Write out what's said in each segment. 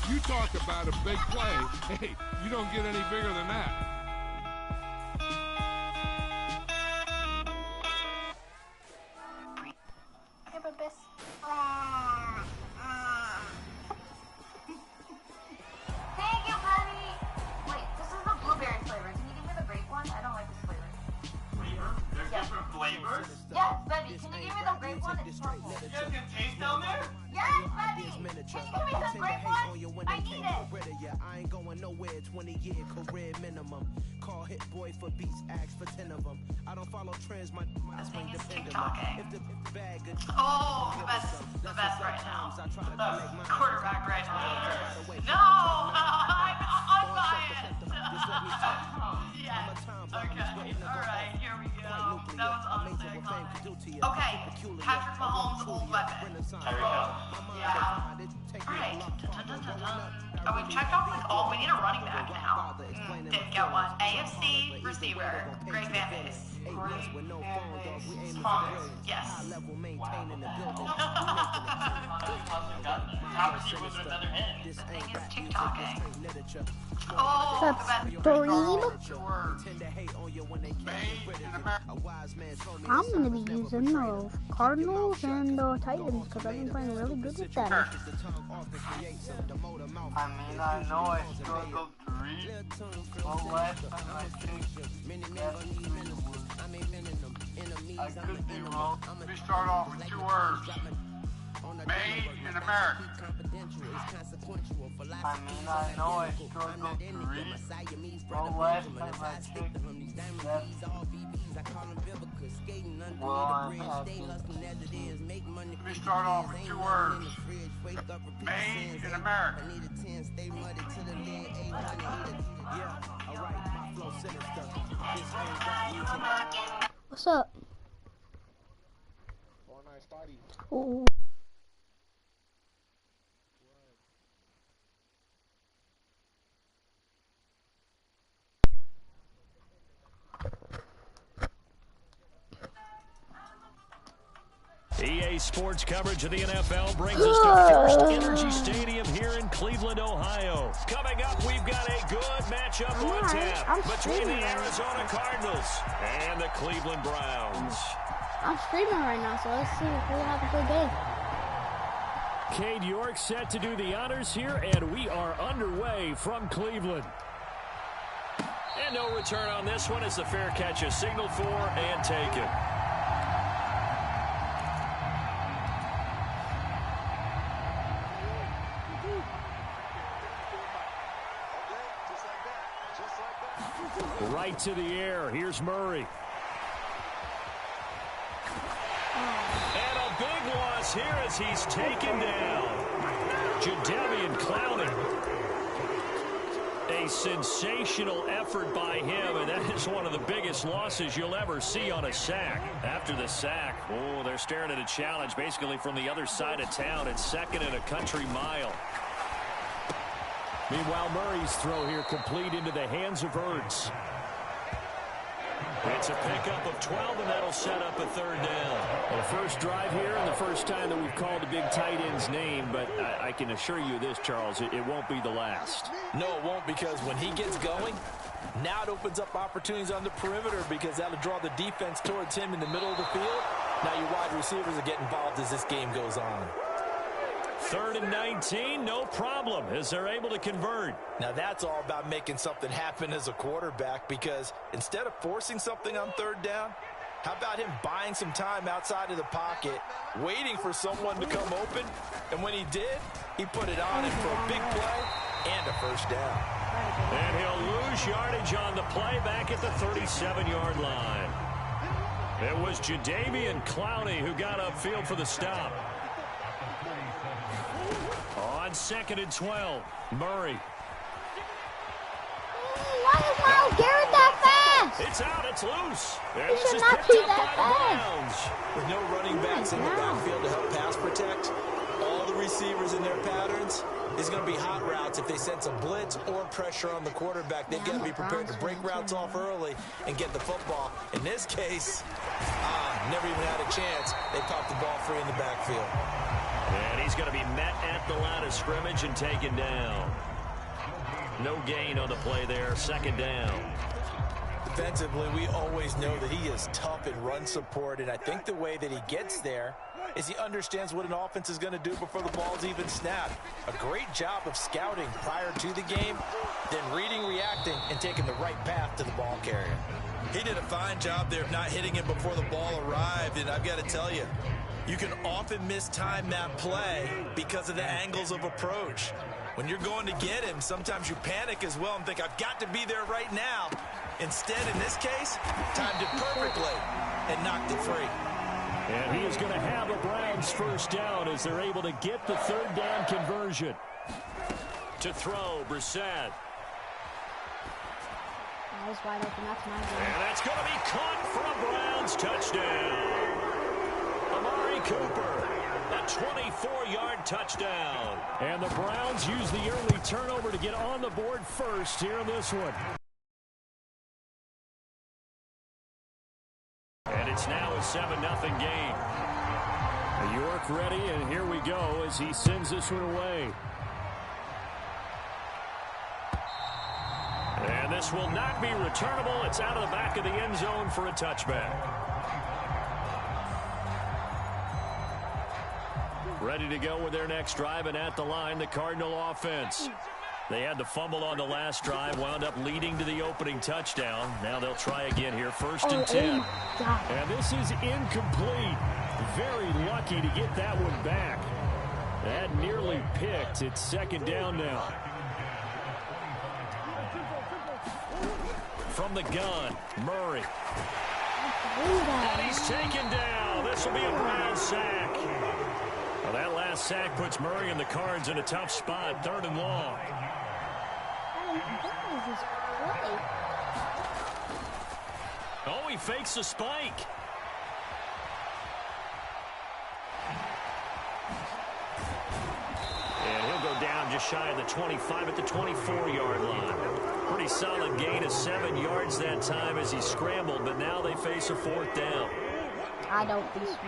You talk about a big play. Hey, you don't get any bigger than that. Hey, Bubis. Thank you, buddy. Wait, this is the blueberry flavor. Can you give me the grape one? I don't like this flavor. Flavor? There's different flavors? Yes, buddy. Can you give me the grape one? It's purple. You guys get taste down there? Yes, buddy. Can you give me the grape one? I need it. I ain't going nowhere, 20-year career minimum. Call hit boy for beats, ask for 10 of them. I don't follow trends, my thing is dependent. TikToking. If the bag Oh, the best right now. Quarterback right now. No, I'm biased. Yes. Okay. All right. Here we go. That was honestly iconic. Okay. Patrick Mahomes' old weapon. There we go. Yeah. All right. Oh, we've checked off like all. We need a running back now. Didn't get one. AFC receiver. Great fan base. Fonz. Yes. Top receiver with another hand. The thing is TikToking. Subscribe. I'm gonna be using the Cardinals and the Titans because I've been playing really good with them. I mean, I know I struggled to read, but last time I checked, I could be wrong. We start off with 2 words. Made in America. I mean, I know I struggled to read, but last time I checked, well, I'm happy. We start off with 2 words. Made in America. What's up? Ooh. EA Sports coverage of the NFL brings us to First Energy Stadium here in Cleveland, Ohio. Coming up, we've got a good matchup on tap between the Arizona Cardinals and the Cleveland Browns. I'm streaming right now, so let's see if we have a good game. Cade York set to do the honors here, and we are underway from Cleveland. And no return on this one as the fair catch is signaled for and taken. Right to the air. Here's Murray. And a big loss here as he's taken down. Jadeveon Clowney. A sensational effort by him, and that is one of the biggest losses you'll ever see on a sack. After the sack, oh, they're staring at a challenge basically from the other side of town. It's 2nd and a country mile. Meanwhile, Murray's throw here complete into the hands of Ertz. It's a pickup of 12, and that'll set up a 3rd down. Well, first drive here and the first time that we've called a big tight end's name, but I can assure you this, Charles, it won't be the last. No, it won't, because when he gets going, now it opens up opportunities on the perimeter because that'll draw the defense towards him in the middle of the field. Now your wide receivers will get involved as this game goes on. 3rd and 19, no problem, as they're able to convert. Now that's all about making something happen as a quarterback, because instead of forcing something on 3rd down, how about him buying some time outside of the pocket, waiting for someone to come open, and when he did, he put it on him for a big play and a 1st down. And he'll lose yardage on the play back at the 37-yard line. It was Jadeveon Clowney who got upfield for the stop. On 2nd and 12, Murray. Why is Myles Garrett that fast? It's out, it's loose. He should not be that fast. With no running backs in the backfield to help pass protect, all the receivers in their patterns is going to be hot routes. If they sense a blitz or pressure on the quarterback, they've got to be prepared to break routes off early and get the football. In this case, never even had a chance. They popped the ball free in the backfield. And he's going to be met at the line of scrimmage and taken down. No gain on the play there. Second down. Defensively, we always know that he is tough in run support, and I think the way that he gets there is he understands what an offense is going to do before the ball's even snapped. A great job of scouting prior to the game, then reading, reacting, and taking the right path to the ball carrier. He did a fine job there of not hitting him before the ball arrived, and I've got to tell you, you can often mistime that play because of the angles of approach. When you're going to get him, sometimes you panic as well and think, I've got to be there right now. Instead, in this case, timed it perfectly and knocked it free. And he is going to have a Browns first down as they're able to get the third down conversion. To throw, Brissett. That was wide open. That's my goal. And that's going to be caught for a Browns touchdown. Amari Cooper, a 24-yard touchdown. And the Browns use the early turnover to get on the board first here in this one. And it's now a 7-0 game. York ready, and here we go as he sends this one away. And this will not be returnable. It's out of the back of the end zone for a touchback. Ready to go with their next drive, and at the line, the Cardinal offense. They had the fumble on the last drive, wound up leading to the opening touchdown. Now they'll try again here, first and 10. And this is incomplete. Very lucky to get that one back. That nearly picked. It's second down now. From the gun, Murray. And he's taken down. This will be a Brown sack. Well, that last sack puts Murray and the Cards in a tough spot, 3rd and long. Oh, he fakes the spike. And he'll go down just shy of the 25 at the 24-yard line. Pretty solid gain of 7 yards that time as he scrambled, but now they face a 4th down. I don't be smart.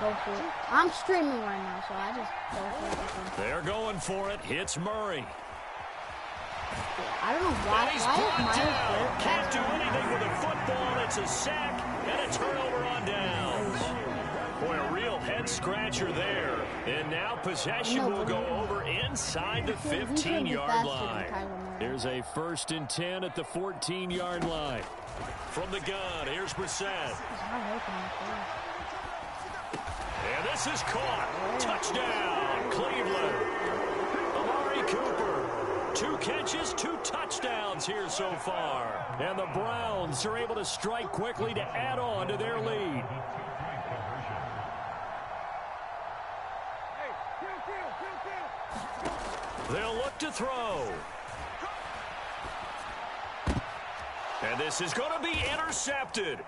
Go for it. I'm streaming right now, so I just go for it. They're going for it. Hits Murray. I don't know why. He's brought down. Can't do anything with a football. It's a sack and a turnover on downs. Boy, a real head scratcher there. And now possession will go over inside the 15-yard line. There's a 1st and 10 at the 14-yard line. From the gun, here's Brissett. And this is caught. Touchdown, Cleveland. Amari Cooper. 2 catches, 2 touchdowns here so far. And the Browns are able to strike quickly to add on to their lead. They'll look to throw. And this is going to be intercepted.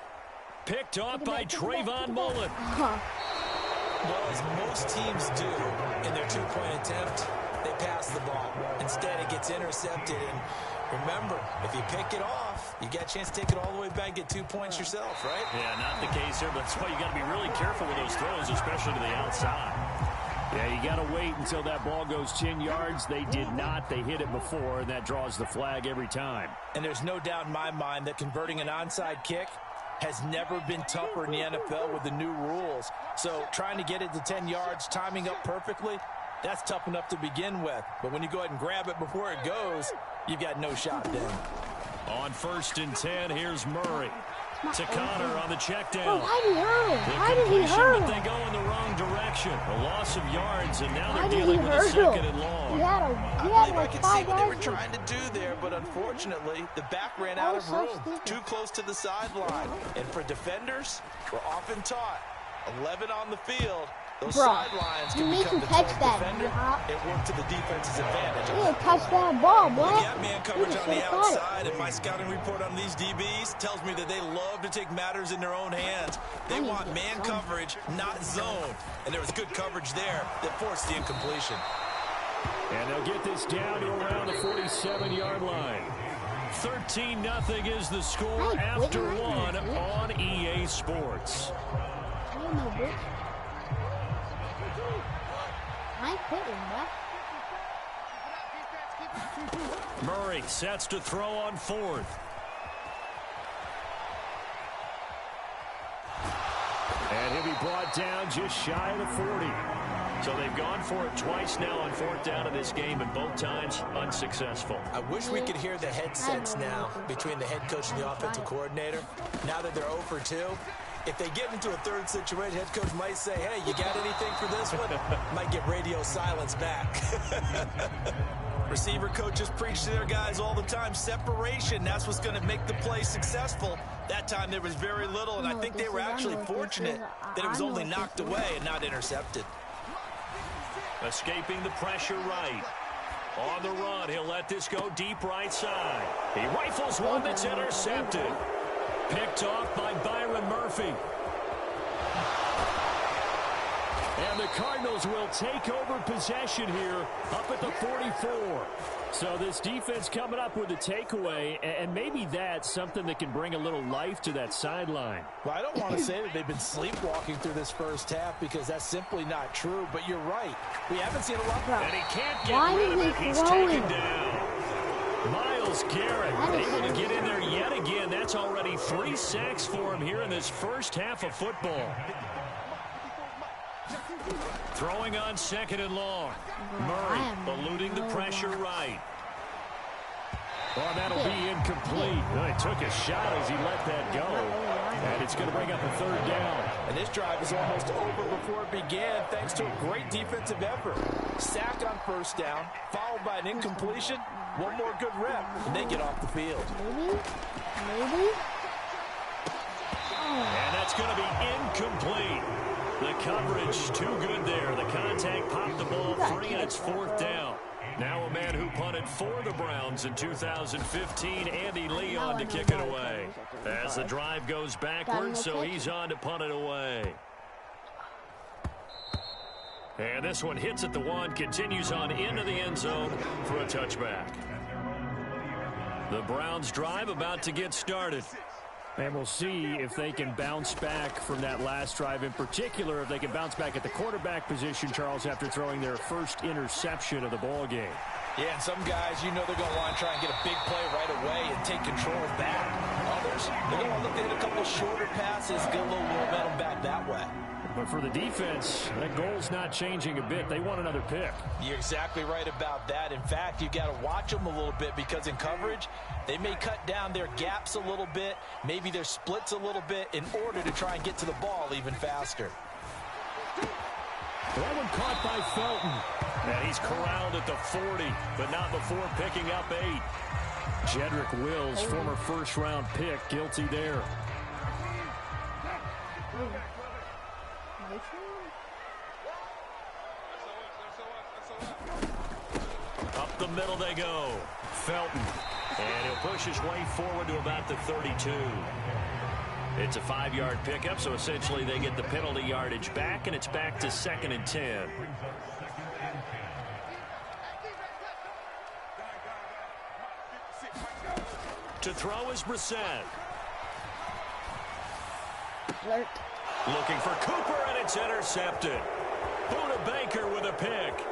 Picked off by Trayvon Mullen. Well, as most teams do in their 2-point attempt, they pass the ball. Instead, it gets intercepted. And remember, if you pick it off, you get a chance to take it all the way back, get 2 points yourself, right? Yeah, not the case here, but that's why you got to be really careful with those throws, especially to the outside. Yeah, you got to wait until that ball goes 10 yards. They did not. They hit it before, and that draws the flag every time. And there's no doubt in my mind that converting an onside kick has never been tougher in the NFL with the new rules. So trying to get it to 10 yards, timing up perfectly, that's tough enough to begin with. But when you go ahead and grab it before it goes, you've got no shot then. On 1st and 10, here's Murray. To Connor on the check down. Oh, why did he hurt him? Why did he hurt him? But they go in the wrong direction. A loss of yards, and now they're dealing with a 2nd and long. He had I can see what they were trying to do there, but unfortunately, the back ran out of room. Too close to the sideline. And for defenders, we're often taught 11 on the field. Those sidelines can become the defender. It worked to the defense's advantage. You need to touch that ball, boy. We got man coverage on the outside, and my scouting report on these DBs tells me that they love to take matters in their own hands. They want man coverage, not zone. And there was good coverage there that forced the incompletion. And they'll get this down to around the 47-yard line. 13-0 is the score after 1 on EA Sports. I ain't quitting, bro. Murray sets to throw on 4th. And he'll be brought down just shy of the 40. So they've gone for it twice now on 4th down in this game, and both times unsuccessful. I wish we could hear the headsets now between the head coach and the offensive coordinator. Now that they're 0 for 2, if they get into a third situation, head coach might say, hey, you got anything for this one? Might get radio silence back. Receiver coaches preach to their guys all the time. Separation, that's what's going to make the play successful. That time there was very little, and I think they were actually fortunate that it was only knocked away and not intercepted. Escaping the pressure right. On the run, he'll let this go deep right side. He rifles one that's intercepted. Picked off by Byron Murphy. And the Cardinals will take over possession here up at the 44. So this defense coming up with a takeaway, and maybe that's something that can bring a little life to that sideline. Well, I don't want to say that they've been sleepwalking through this first half because that's simply not true, but you're right. We haven't seen a lot. And he can't get rid of it. He's taken down. Miles Garrett able to get in there yet again. That's already 3 sacks for him here in this first half of football. Throwing on 2nd and long. Murray eluding the pressure right. Oh, that'll be incomplete. Well, he took a shot as he let that go. And it's going to bring up a 3rd down. And this drive is almost over before it began thanks to a great defensive effort. Sack on 1st down, followed by an incompletion. One more good rep, and they get off the field. Maybe. And that's going to be incomplete. The coverage too good there. The contact popped the ball free, and it's 4th down. Now a man who punted for the Browns in 2015, Andy Leon, to kick it away. As the drive goes backwards, so he's on to punt it away. And this one hits at the 1, continues on into the end zone for a touchback. The Browns drive about to get started. And we'll see if they can bounce back from that last drive, in particular if they can bounce back at the quarterback position, Charles, after throwing their first interception of the ball game. Yeah, and some guys, you know they're going to want to try and get a big play right away and take control back. Others, they're going to look to hit a couple shorter passes, get a little momentum back that way. But for the defense, that goal's not changing a bit. They want another pick. You're exactly right about that. In fact, you've got to watch them a little bit because in coverage, they may cut down their gaps a little bit, maybe their splits a little bit in order to try and get to the ball even faster. That one caught by Felton. And he's corralled at the 40, but not before picking up 8. Jedrick Wills, former first-round pick, guilty there. Up the middle they go. Felton. And he'll push his way forward to about the 32. It's a 5-yard pickup, so essentially they get the penalty yardage back, and it's back to 2nd and 10. To throw is Brissett. Looking for Cooper, and it's intercepted. Buda Baker with a pick.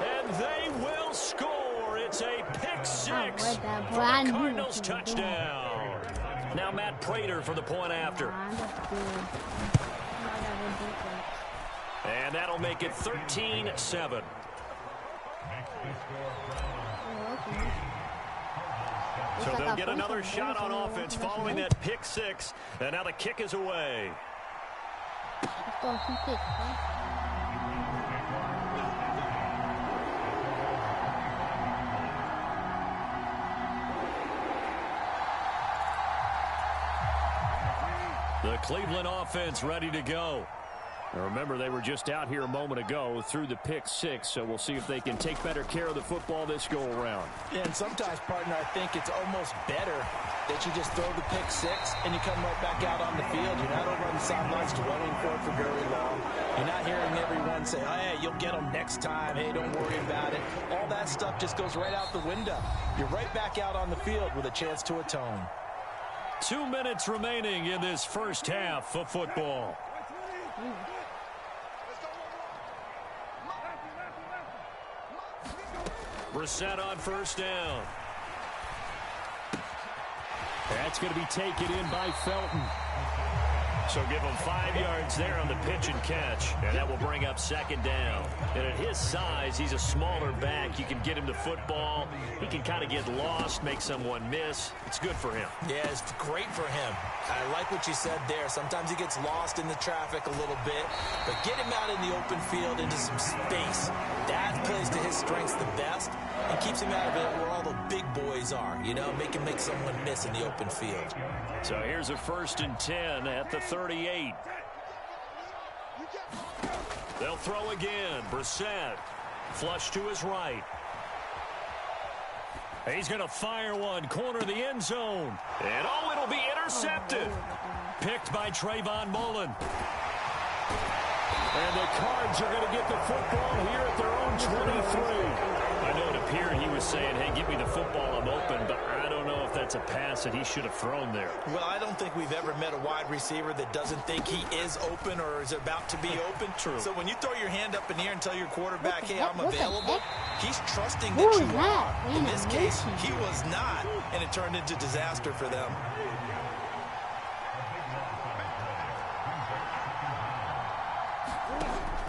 And they will score. It's a pick 6 for the Cardinals touchdown. Now Matt Prater for the point after. And that'll make it 13-7. So they'll get another shot on offense following that pick 6. And now the kick is away. The Cleveland offense ready to go. Now remember, they were just out here a moment ago through the pick 6, so we'll see if they can take better care of the football this go-around. Yeah, and sometimes, partner, I think it's almost better that you just throw the pick 6 and you come right back out on the field. You're not over on the sidelines dwelling for it for very long. You're not hearing everyone say, oh, hey, you'll get them next time. Hey, don't worry about it. All that stuff just goes right out the window. You're right back out on the field with a chance to atone. 2 minutes remaining in this first half of football. Brissett on first down. That's going to be taken in by Felton. So give him 5 yards there on the pitch and catch, and that will bring up second down. And at his size, he's a smaller back. You can get him the football. He can kind of get lost, make someone miss. It's good for him. Yeah, it's great for him. I like what you said there. Sometimes he gets lost in the traffic a little bit, but get him out in the open field into some space. That plays to his strengths the best and keeps him out of it where all the big boys are, you know, make him make someone miss in the open field. So here's a 1st and 10 at the 38. They'll throw again. Brissett, flush to his right. He's going to fire one, corner of the end zone. And oh, it'll be intercepted. Picked by Trayvon Mullen. And the Cards are going to get the football here at their own 23. I know it appeared he was saying, hey, give me the football, I'm open, but I don't know if that's a pass that he should have thrown there. Well, I don't think we've ever met a wide receiver that doesn't think he is open or is about to be open. True. So when you throw your hand up in the air and tell your quarterback, hey, I'm available, he's trusting that you are. In this case, he was not, and it turned into disaster for them.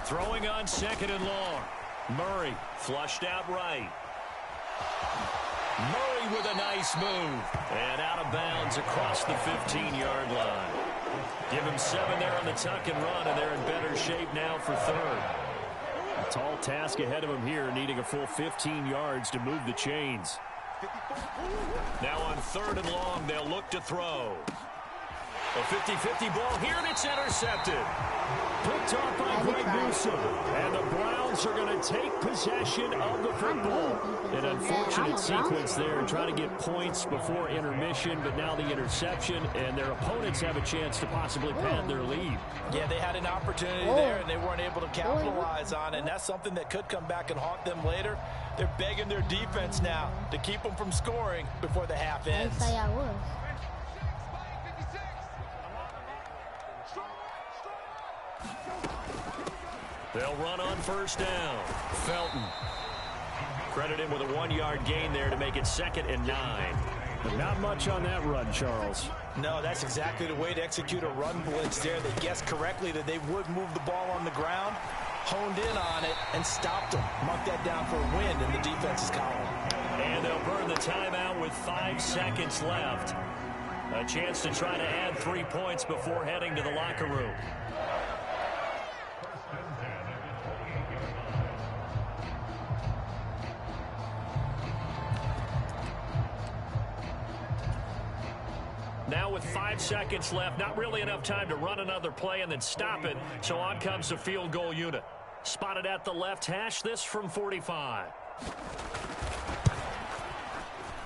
Throwing on 2nd and long. Murray flushed out right. Murray with a nice move. And out of bounds across the 15-yard line. Give him 7 there on the tuck and run, and they're in better shape now for 3rd. A tall task ahead of him here, needing a full 15 yards to move the chains. Now on 3rd and long, they'll look to throw. A 50-50 ball here, and it's intercepted. Picked off by Greg Newsome. And the Browns are going to take possession of the football. An unfortunate sequence there, trying to get points before intermission, but now the interception, and their opponents have a chance to possibly pad their lead. Yeah, they had an opportunity there, and they weren't able to capitalize on it, and that's something that could come back and haunt them later. They're begging their defense now to keep them from scoring before the half ends. They'll run on first down. Felton. Credit him with a 1-yard gain there to make it 2nd and 9. But not much on that run, Charles. No, that's exactly the way to execute a run blitz there. They guessed correctly that they would move the ball on the ground, honed in on it, and stopped them. Mark that down for a win in the defense's column. And they'll burn the timeout with 5 seconds left. A chance to try to add 3 points before heading to the locker room. Now with 5 seconds left, not really enough time to run another play and then stop it. So on comes the field goal unit. Spotted at the left hash, this from 45.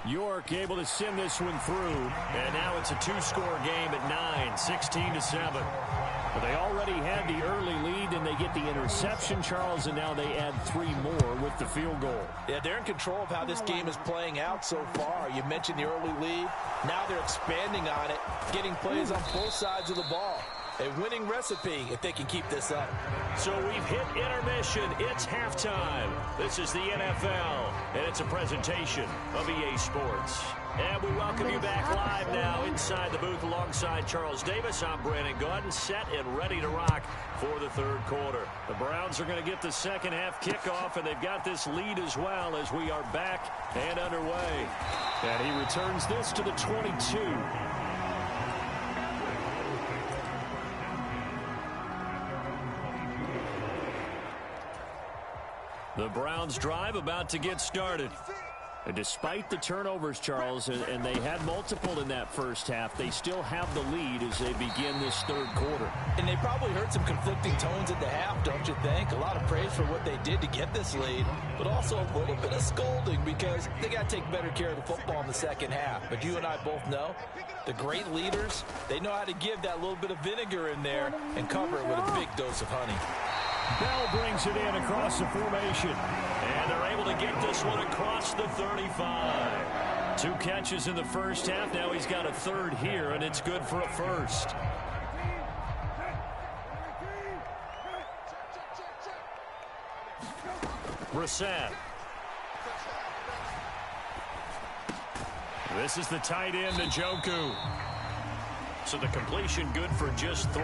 York able to send this one through. And now it's a 2-score game at 9, 16-7. But they already had the early lead, and they get the interception, Charles, and now they add 3 more with the field goal. Yeah, they're in control of how this game is playing out so far. You mentioned the early lead. Now they're expanding on it, getting plays on both sides of the ball. A winning recipe if they can keep this up. So we've hit intermission. It's halftime. This is the NFL, and it's a presentation of EA Sports. And we welcome you back live now inside the booth alongside Charles Davis. I'm Brandon Gaudin, set and ready to rock for the 3rd quarter. The Browns are going to get the second half kickoff, and they've got this lead as well as we are back and underway. And he returns this to the 22. The Browns drive about to get started. And despite the turnovers, Charles, and they had multiple in that first half, they still have the lead as they begin this 3rd quarter. And they probably heard some conflicting tones at the half, don't you think? A lot of praise for what they did to get this lead, but also a little bit of scolding because they got to take better care of the football in the second half. But you and I both know the great leaders, they know how to give that little bit of vinegar in there and cover it with a big dose of honey. Bell brings it in across the formation. And they're able to get this one across the 35. 2 catches in the first half. Now he's got a 3rd here, and it's good for a 1st. Brissett. This is the tight end, Njoku. So the completion good for just 3.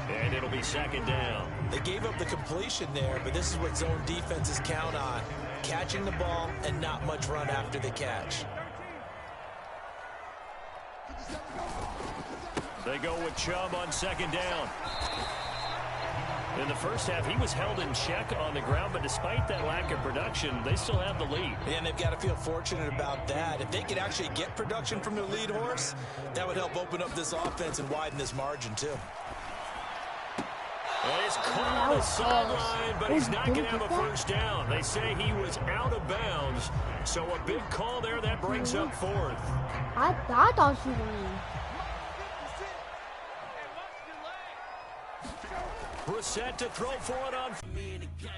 And it'll be second down. They gave up the completion there, but this is what zone defenses count on. Catching the ball and not much run after the catch. They go with Chubb on second down. In the first half, he was held in check on the ground, but despite that lack of production, they still have the lead. And they've got to feel fortunate about that. If they could actually get production from their lead horse, that would help open up this offense and widen this margin, too. Well, he's caught on the sideline, but he's not going to have a first down. They say he was out of bounds, so a big call there. That brings up 4th. I thought she won. Brissett to throw for it on. Me in the game.